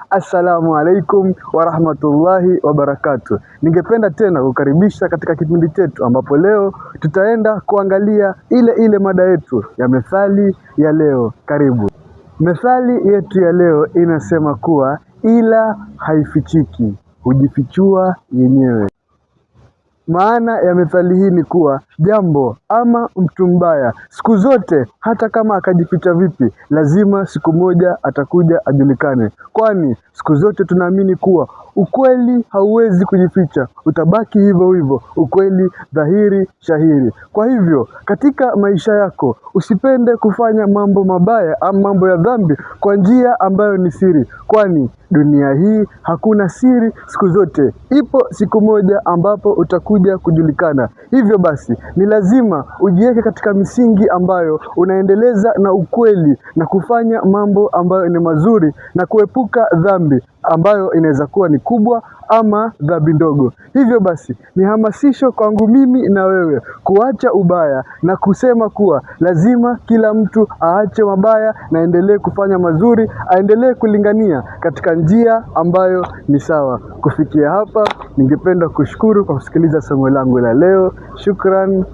Assalamu alaikum warahmatullahi wabarakatuh. Ningependa tena kukaribisha katika kipindi chetu ambapo leo tutaenda kuangalia ile mada yetu ya methali ya leo. Karibu. Methali yetu ya leo inasema kuwa ila haifichiki, hujifichua yenyewe. Maana ya methali hii ni kuwa jambo ama mtu mbaya siku zote, hata kama akajificha vipi, lazima siku moja atakuja ajulikane. Kwani siku zote tunaamini kuwa ukweli hauwezi kujificha, utabaki hivyo hivyo, ukweli dhahiri shahiri. Kwa hivyo katika maisha yako usipende kufanya mambo mabaya ama mambo ya dhambi kwa njia ambayo ni siri, kwani dunia hii hakuna siri. Siku zote ipo siku moja ambapo utakuja kujulikana. Hivyo basi ni lazima ujiweke katika misingi ambayo unaendeleza na ukweli na kufanya mambo ambayo ni mazuri na kuepuka dhambi ambayo inaweza kuwa ni kubwa ama dhambi ndogo. Hivyo basi ni hamasisho kwangu mimi na wewe kuacha ubaya na kusema kuwa lazima kila mtu aache mabaya na aendelee kufanya mazuri, aendelee kulingania katika njia ambayo ni sawa. Kufikia hapa, ningependa kushukuru kwa kusikiliza somo langu la leo. Shukran.